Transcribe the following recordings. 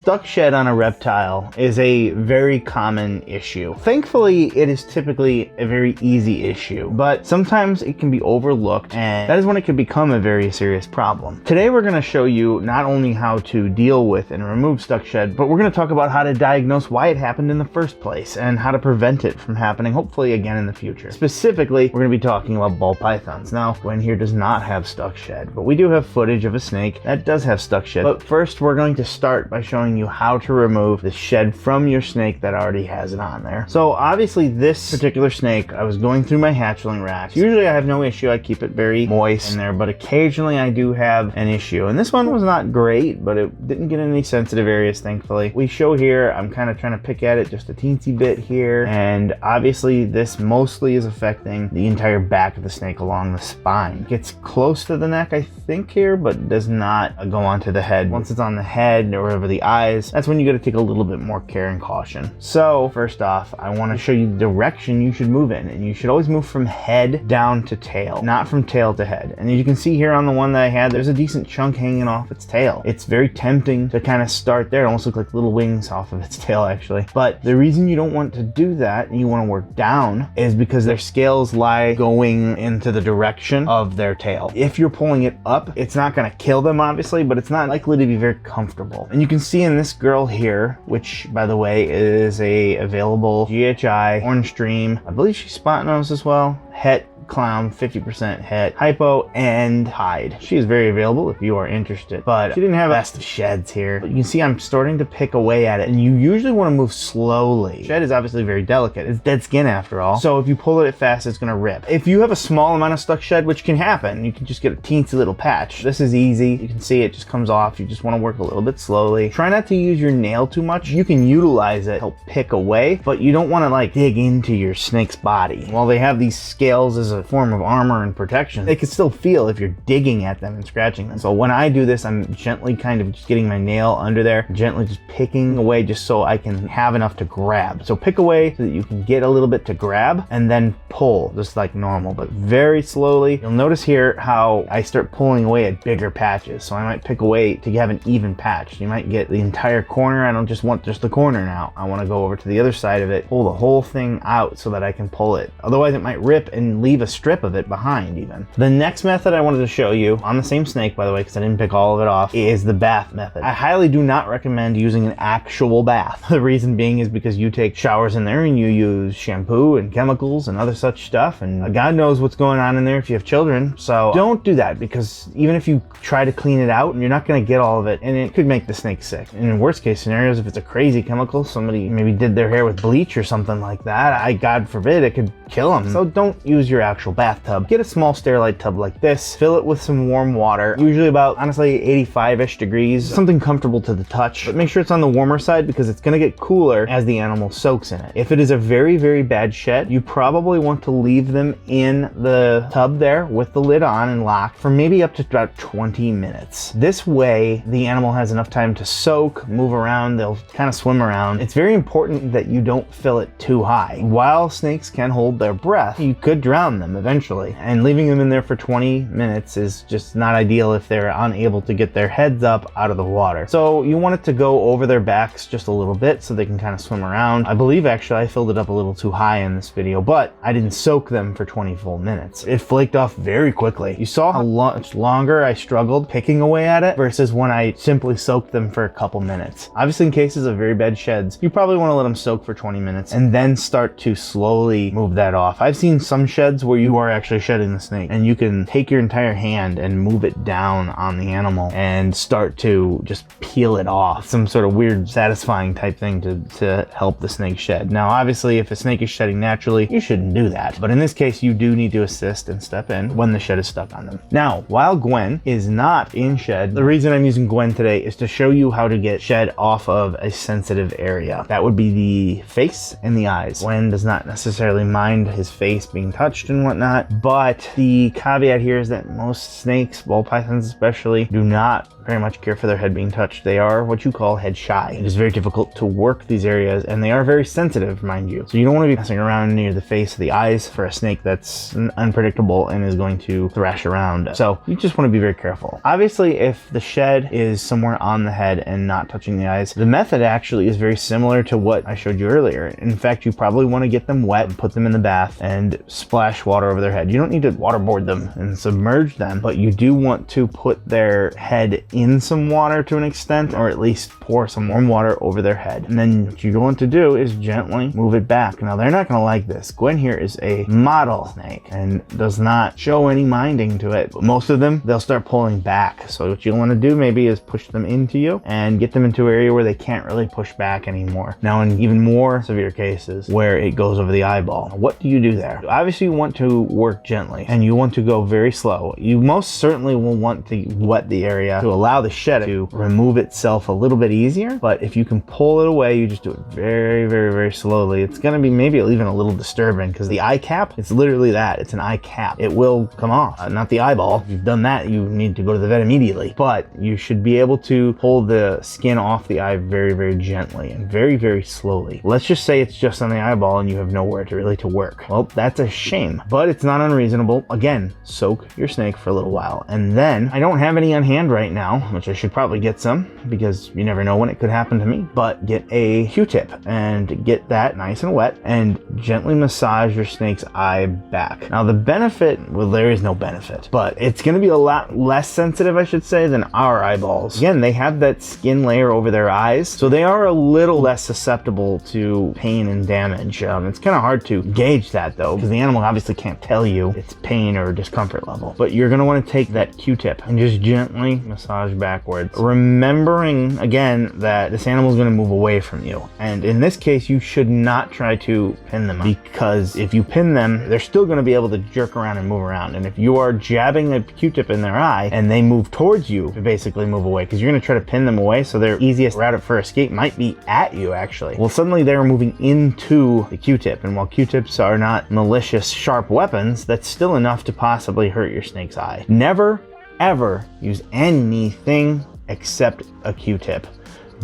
Stuck shed on a reptile is a very common issue. Thankfully, it is typically a very easy issue, but sometimes it can be overlooked, and that is when it can become a very serious problem. Today, we're going to show you not only how to deal with and remove stuck shed, but we're going to talk about how to diagnose why it happened in the first place and how to prevent it from happening, hopefully again in the future. Specifically, we're going to be talking about ball pythons. Now, Gwen here does not have stuck shed, but we do have footage of a snake that does have stuck shed. But first, we're going to start by showing you how to remove the shed from your snake that already has it on there. So obviously this particular snake, I was going through my hatchling racks. Usually I have no issue, I keep it very moist in there, but occasionally I do have an issue. And this one was not great, but it didn't get any sensitive areas, thankfully. We show here, I'm kind of trying to pick at it just a teensy bit here, and obviously this mostly is affecting the entire back of the snake along the spine. It gets close to the neck, I think here, but does not go onto the head. Once it's on the head or over the eyes, that's when you got to take a little bit more care and caution. So first off, I want to show you the direction you should move in, and you should always move from head down to tail, not from tail to head. And as you can see here on the one that I had, there's a decent chunk hanging off its tail. It's very tempting to kind of start there. It almost looks like little wings off of its tail actually. But the reason you don't want to do that and you want to work down is because their scales lie going into the direction of their tail. If you're pulling it up, it's not going to kill them obviously, but it's not likely to be very comfortable. And you can see in this girl here, which by the way is a available GHI orange stream, I believe she's spot nose as well, het clown, 50% het, hypo, and hide. She is very available if you are interested, but she didn't have best of sheds here. But you can see I'm starting to pick away at it, and you usually want to move slowly. Shed is obviously very delicate. It's dead skin after all, so if you pull it fast, it's going to rip. If you have a small amount of stuck shed, which can happen, you can just get a teensy little patch. This is easy. You can see it just comes off. You just want to work a little bit slowly. Try not to use your nail too much. You can utilize it to help pick away, but you don't want to like dig into your snake's body. While they have these scales as a form of armor and protection, they can still feel if you're digging at them and scratching them. So when I do this, I'm gently kind of just getting my nail under there, gently just picking away just so I can have enough to grab. So pick away so that you can get a little bit to grab and then pull just like normal, but very slowly. You'll notice here how I start pulling away at bigger patches. So I might pick away to have an even patch. You might get the entire corner. I don't just want just the corner now. I want to go over to the other side of it, pull the whole thing out so that I can pull it. Otherwise it might rip and leave a strip of it behind even. The next method I wanted to show you on the same snake, by the way, because I didn't pick all of it off, is the bath method. I highly do not recommend using an actual bath. The reason being is because you take showers in there and you use shampoo and chemicals and other such stuff, and God knows what's going on in there if you have children. So don't do that, because even if you try to clean it out, you're not going to get all of it, and it could make the snake sick. And in worst case scenarios, if it's a crazy chemical, somebody maybe did their hair with bleach or something like that, God forbid, it could kill them. So don't use your actual bathtub. Get a small Sterilite tub like this, fill it with some warm water, usually about honestly 85-ish degrees, something comfortable to the touch, but make sure it's on the warmer side because it's going to get cooler as the animal soaks in it. If it is a very, very bad shed, you probably want to leave them in the tub there with the lid on and locked for maybe up to about 20 minutes. This way, the animal has enough time to soak, move around, they'll kind of swim around. It's very important that you don't fill it too high. While snakes can hold their breath, you could drown them eventually, and leaving them in there for 20 minutes is just not ideal if they're unable to get their heads up out of the water. So you want it to go over their backs just a little bit so they can kind of swim around. I believe actually I filled it up a little too high in this video, but I didn't soak them for 20 full minutes. It flaked off very quickly. You saw how much longer I struggled picking away at it versus when I simply soaked them for a couple minutes. Obviously in cases of very bad sheds, you probably want to let them soak for 20 minutes and then start to slowly move that off. I've seen some sheds where you are actually shedding the snake and you can take your entire hand and move it down on the animal and start to just peel it off. Some sort of weird satisfying type thing to help the snake shed. Now obviously if a snake is shedding naturally, you shouldn't do that, but in this case you do need to assist and step in when the shed is stuck on them. Now while Gwen is not in shed, the reason I'm using Gwen today is to show you how to get shed off of a sensitive area. That would be the face and the eyes. Gwen does not necessarily mind his face being touched and whatnot, but the caveat here is that most snakes, ball pythons especially, do not very much care for their head being touched. They are what you call head shy. It is very difficult to work these areas, and they are very sensitive, mind you. So you don't want to be messing around near the face or the eyes for a snake that's unpredictable and is going to thrash around. So you just want to be very careful. Obviously, if the shed is somewhere on the head and not touching the eyes, the method actually is very similar to what I showed you earlier. In fact, you probably want to get them wet and put them in the bath and splash water over their head. You don't need to waterboard them and submerge them, but you do want to put their head in some water to an extent, or at least pour some warm water over their head. And then what you're going to do is gently move it back. Now, they're not going to like this. Gwen here is a model snake and does not show any minding to it. But most of them, they'll start pulling back. So what you want to do maybe is push them into you and get them into an area where they can't really push back anymore. Now, in even more severe cases where it goes over the eyeball, what do you do there? Obviously, you want to work gently and you want to go very slow. You most certainly will want to wet the area to allow the shed to remove itself a little bit easier. But if you can pull it away, you just do it very, very, very slowly. It's going to be maybe even a little disturbing because the eye cap, it's literally that. It's an eye cap. It will come off, not the eyeball. If you've done that, you need to go to the vet immediately. But you should be able to pull the skin off the eye very, very gently and very, very slowly. Let's just say it's just on the eyeball and you have nowhere to really to work. Well, that's a shame, but it's not unreasonable. Again, soak your snake for a little while. And then, I don't have any on hand right now, which I should probably get some because you never know when it could happen to me, but get a Q-tip and get that nice and wet and gently massage your snake's eye back. Now, the benefit, well, there is no benefit, but it's going to be a lot less sensitive, I should say, than our eyeballs. Again, they have that skin layer over their eyes, so they are a little less susceptible to pain and damage. It's kind of hard to gauge that though, because the animal obviously can't tell you its pain or discomfort level. But you're going to want to take that Q-tip and just gently massage backwards, remembering again that this animal is going to move away from you. And in this case, you should not try to pin them, because if you pin them, they're still going to be able to jerk around and move around. And if you are jabbing a Q-tip in their eye and they move towards you, to basically move away, because you're going to try to pin them away, so their easiest route for escape might be at you actually. Well, suddenly they're moving into the Q-tip, and while Q-tips are not malicious, sharp weapons, that's still enough to possibly hurt your snake's eye. Never, ever use anything except a Q-tip.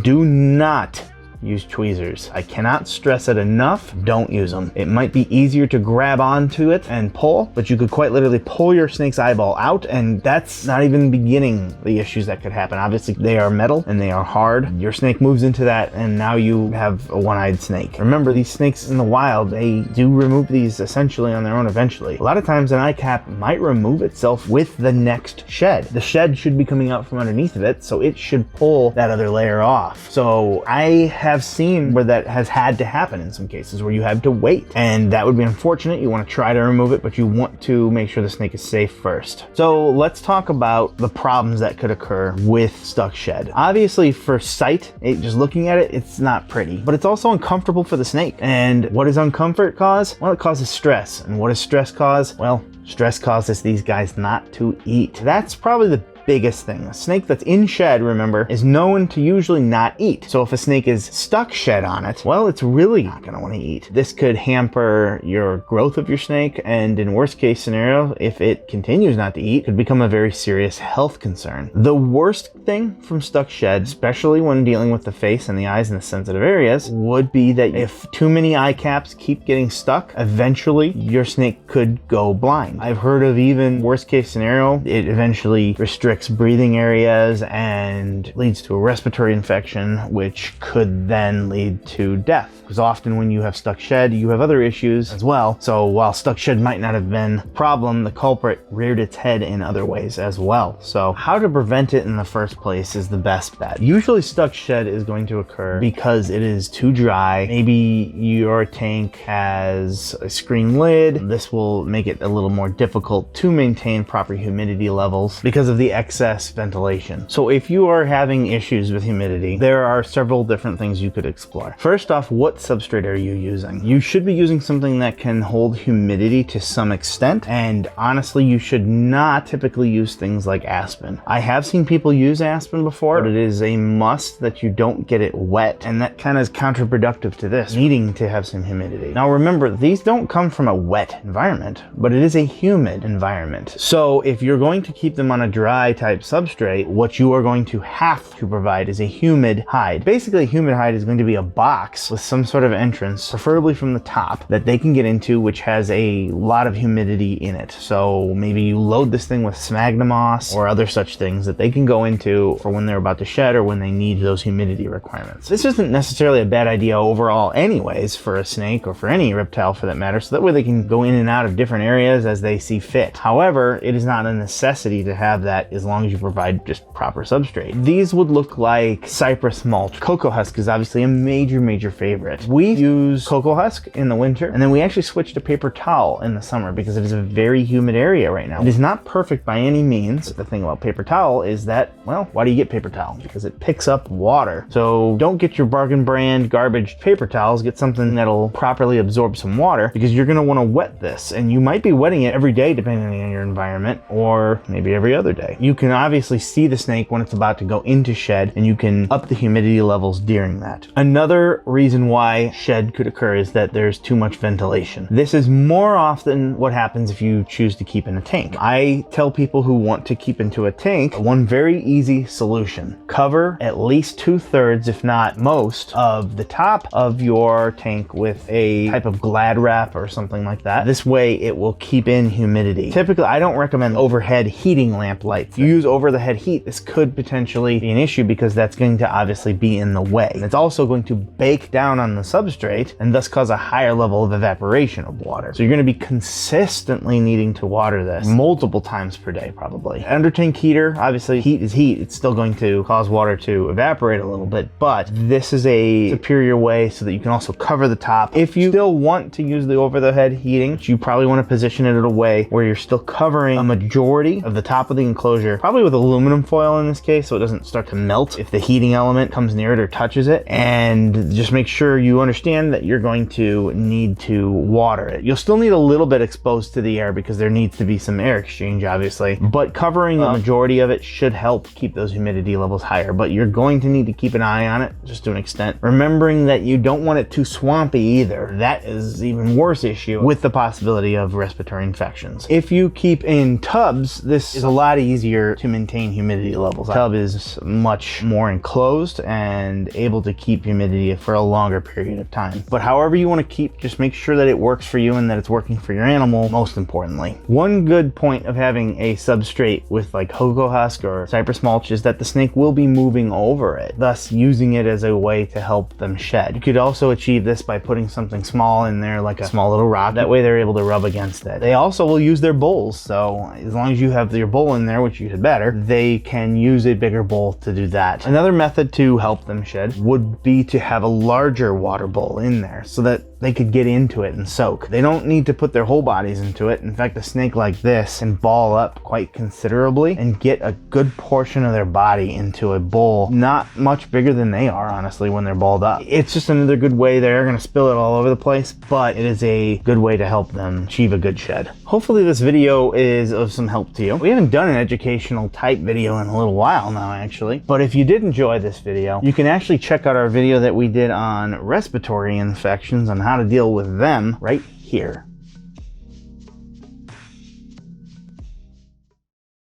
Do not use tweezers. I cannot stress it enough. Don't use them. It might be easier to grab onto it and pull, but you could quite literally pull your snake's eyeball out, and that's not even beginning the issues that could happen. Obviously, they are metal and they are hard. Your snake moves into that, and now you have a one-eyed snake. Remember, these snakes in the wild, they do remove these essentially on their own eventually. A lot of times an eye cap might remove itself with the next shed. The shed should be coming out from underneath of it, so it should pull that other layer off. So I have seen where that has had to happen in some cases where you have to wait, and that would be unfortunate. You want to try to remove it, but you want to make sure the snake is safe first. So let's talk about the problems that could occur with stuck shed. Obviously, for sight, just looking at it, it's not pretty, but it's also uncomfortable for the snake. And what does uncomfort cause? Well, it causes stress. And what does stress cause? Well, stress causes these guys not to eat. That's probably the biggest thing. A snake that's in shed, remember, is known to usually not eat. So if a snake is stuck shed on it, well, it's really not going to want to eat. This could hamper your growth of your snake, and in worst case scenario, if it continues not to eat, could become a very serious health concern. The worst thing from stuck shed, especially when dealing with the face and the eyes and the sensitive areas, would be that if too many eye caps keep getting stuck, eventually your snake could go blind. I've heard of even worst case scenario, it eventually restricts breathing areas and leads to a respiratory infection, which could then lead to death. Because often when you have stuck shed, you have other issues as well. So while stuck shed might not have been a problem, the culprit reared its head in other ways as well. So how to prevent it in the first place is the best bet. Usually stuck shed is going to occur because it is too dry. Maybe your tank has a screen lid. This will make it a little more difficult to maintain proper humidity levels because of the excess ventilation. So if you are having issues with humidity, there are several different things you could explore. First off, what substrate are you using? You should be using something that can hold humidity to some extent, and honestly, you should not typically use things like aspen. I have seen people use aspen before, but it is a must that you don't get it wet, and that kind of is counterproductive to this, needing to have some humidity. Now remember, these don't come from a wet environment, but it is a humid environment. So if you're going to keep them on a dry type substrate, what you are going to have to provide is a humid hide. Basically, a humid hide is going to be a box with some sort of entrance, preferably from the top, that they can get into, which has a lot of humidity in it. So maybe you load this thing with sphagnum moss or other such things that they can go into for when they're about to shed or when they need those humidity requirements. This isn't necessarily a bad idea overall anyways for a snake or for any reptile for that matter, so that way they can go in and out of different areas as they see fit. However, it is not a necessity to have that as long as you provide just proper substrate. These would look like cypress mulch. Cocoa husk is obviously a major favorite. We use cocoa husk in the winter, and then we actually switch to paper towel in the summer because it is a very humid area right now. It is not perfect by any means. The thing about paper towel is that, well, why do you get paper towel? Because it picks up water. So don't get your bargain brand garbage paper towels. Get something that'll properly absorb some water, because you're going to want to wet this, and you might be wetting it every day depending on your environment, or maybe every other day. You can obviously see the snake when it's about to go into shed, and you can up the humidity levels during that. Another reason why shed could occur is that there's too much ventilation. This is more often what happens if you choose to keep in a tank. I tell people who want to keep into a tank one very easy solution. Cover at least 2/3, if not most, of the top of your tank with a type of Glad wrap or something like that. This way it will keep in humidity. Typically, I don't recommend overhead heating lamp lights. If you use over the head heat, this could potentially be an issue because that's going to obviously be in the way. And it's also going to bake down on the substrate and thus cause a higher level of evaporation of water. So you're going to be consistently needing to water this multiple times per day probably. Under tank heater, obviously heat is heat. It's still going to cause water to evaporate a little bit, but this is a superior way so that you can also cover the top. If you still want to use the over the head heating, you probably want to position it in a way where you're still covering a majority of the top of the enclosure, probably with aluminum foil in this case, so it doesn't start to melt if the heating element comes near it or touches it. And just make sure you understand that you're going to need to water it. You'll still need a little bit exposed to the air because there needs to be some air exchange obviously, but covering the majority of it should help keep those humidity levels higher. But you're going to need to keep an eye on it just to an extent, remembering that you don't want it too swampy either. That is even worse issue with the possibility of respiratory infections. If you keep in tubs, this is a lot easier to maintain humidity levels. The tub is much more enclosed and able to keep humidity for a longer period of time. But however you want to keep, just make sure that it works for you and that it's working for your animal, most importantly. One good point of having a substrate with like cocoa husk or cypress mulch is that the snake will be moving over it, thus using it as a way to help them shed. You could also achieve this by putting something small in there, like a small little rock. That way they're able to rub against it. They also will use their bowls, so as long as you have your bowl in there, which you had better, they can use a bigger bowl to do that. Another method to help them shed would be to have a larger water bowl in there so that they could get into it and soak. They don't need to put their whole bodies into it. In fact, a snake like this can ball up quite considerably and get a good portion of their body into a bowl, not much bigger than they are, honestly, when they're balled up. It's just another good way. They're gonna spill it all over the place, but it is a good way to help them achieve a good shed. Hopefully this video is of some help to you. We haven't done an educational type video in a little while now, actually, but if you did enjoy this video, you can actually check out our video that we did on respiratory infections, on how to deal with them right here.